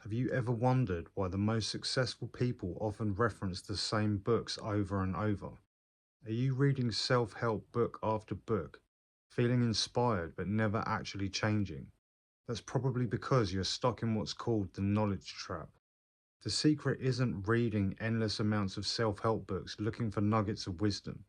Have you ever wondered why the most successful people often reference the same books over and over? Are you reading self help book after book, feeling inspired but never actually changing? That's probably because you're stuck in what's called the knowledge trap. The secret isn't reading endless amounts of self help books looking for nuggets of wisdom.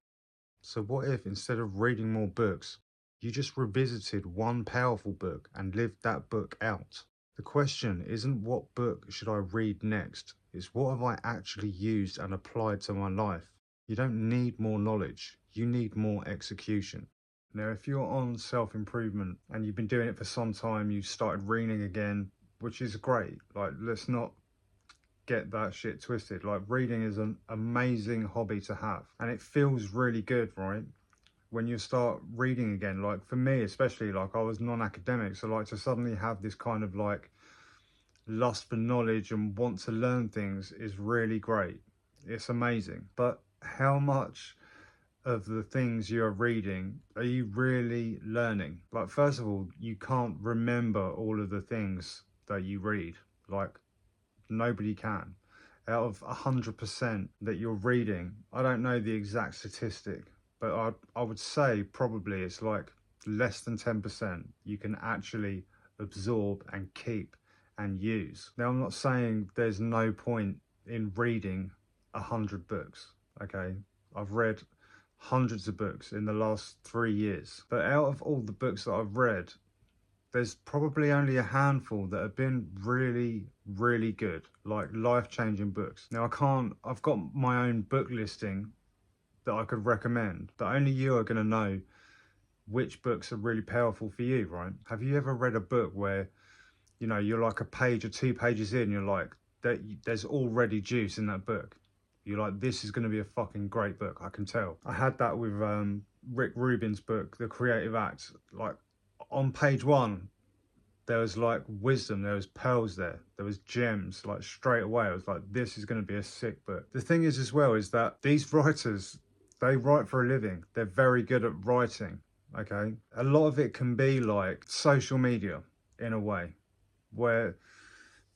So, what if instead of reading more books, you just revisited one powerful book and lived that book out? The question isn't what book should I read next, it's what have I actually used and applied to my life. You don't need more knowledge, you need more execution. Now, if you're on self improvement and you've been doing it for some time, you've started reading again, which is great. Like, let's not get that shit twisted. Like, reading is an amazing hobby to have, and it feels really good, right? When you start reading again, like for me especially, like I was non-academic, so like to suddenly have this kind of like lust for knowledge and want to learn things is really great. It's amazing. But how much of the things you're reading are you really learning? Like, first of all, you can't remember all of the things that you read. Like, nobody can. Out of 100% that you're reading, I don't know the exact statistic, but I would say probably it's like less than 10% you can actually absorb and keep and use. Now, I'm not saying there's no point in reading 100 books, okay? I've read hundreds of books in the last 3 years, but out of all the books that I've read, there's probably only a handful that have been really, really good, like life-changing books. Now, I've got my own book listing that I could recommend, but only you are going to know which books are really powerful for you, right? Have you ever read a book where, you're like a page or 2 pages in, you're like, there's already juice in that book. You're like, this is going to be a fucking great book, I can tell. I had that with Rick Rubin's book, The Creative Act. Like, on page one, there was like wisdom, there was pearls there was gems, like straight away. I was like, this is going to be a sick book. The thing is as well is that these writers, they write for a living. They're very good at writing, okay? A lot of it can be like social media in a way, where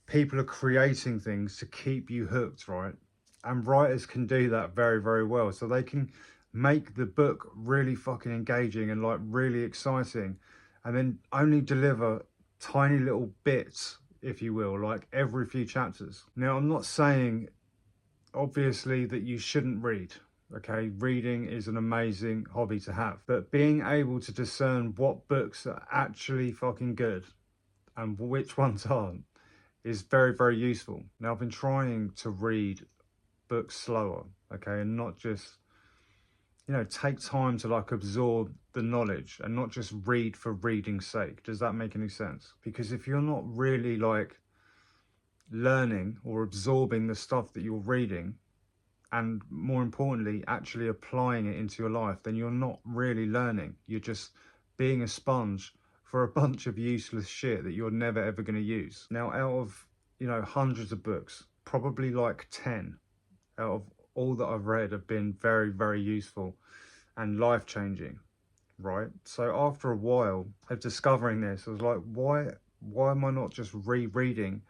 people are creating things to keep you hooked, right? And writers can do that very, very well. So they can make the book really fucking engaging and like really exciting, and then only deliver tiny little bits, if you will, like every few chapters. Now, I'm not saying obviously that you shouldn't read. Okay, reading is an amazing hobby to have, but being able to discern what books are actually fucking good and which ones aren't is very, very useful. Now, I've been trying to read books slower, okay, and not just, take time to like absorb the knowledge and not just read for reading's sake. Does that make any sense? Because if you're not really like learning or absorbing the stuff that you're reading, and more importantly, actually applying it into your life, then you're not really learning. You're just being a sponge for a bunch of useless shit that you're never ever going to use. Now, out of, hundreds of books, probably like 10 out of all that I've read have been very, very useful and life-changing, right? So after a while of discovering this, I was like, why am I not just rereading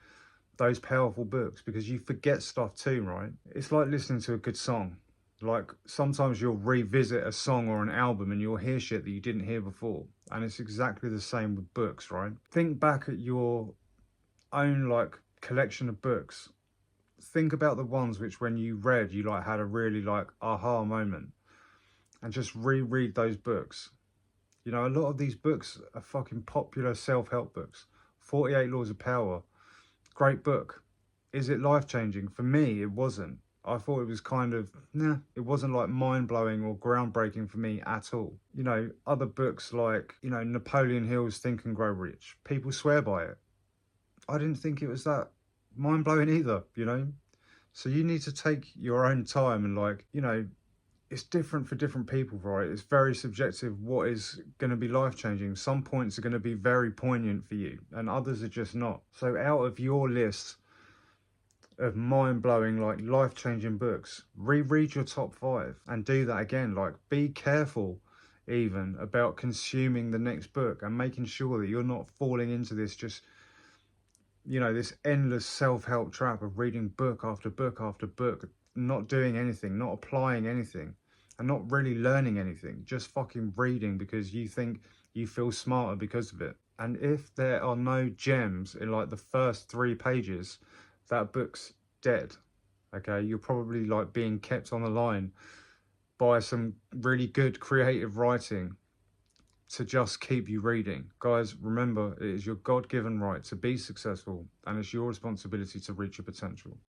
those powerful books? Because you forget stuff too, right? It's like listening to a good song. Like, sometimes you'll revisit a song or an album and you'll hear shit that you didn't hear before. And it's exactly the same with books, right? Think back at your own like collection of books. Think about the ones which when you read, you like had a really like aha moment, and just reread those books. A lot of these books are fucking popular self-help books. 48 Laws of Power, great book. Is it life-changing? For me, it wasn't. I thought it was kind of, nah, it wasn't like mind-blowing or groundbreaking for me at all. Other books like, Napoleon Hill's Think and Grow Rich, people swear by it. I didn't think it was that mind-blowing either. So you need to take your own time and like, it's different for different people, right? It's very subjective what is going to be life-changing. Some points are going to be very poignant for you and others are just not. So out of your list of mind-blowing, like life-changing books, reread your top 5 and do that again. Like, be careful even about consuming the next book and making sure that you're not falling into this just you know, this endless self-help trap of reading book after book after book, not doing anything, not applying anything, and not really learning anything, just fucking reading because you think you feel smarter because of it. And if there are no gems in like the first 3 pages, that book's dead. Okay, you're probably like being kept on the line by some really good creative writing to just keep you reading. Guys, remember, it is your God given right to be successful, and it's your responsibility to reach your potential.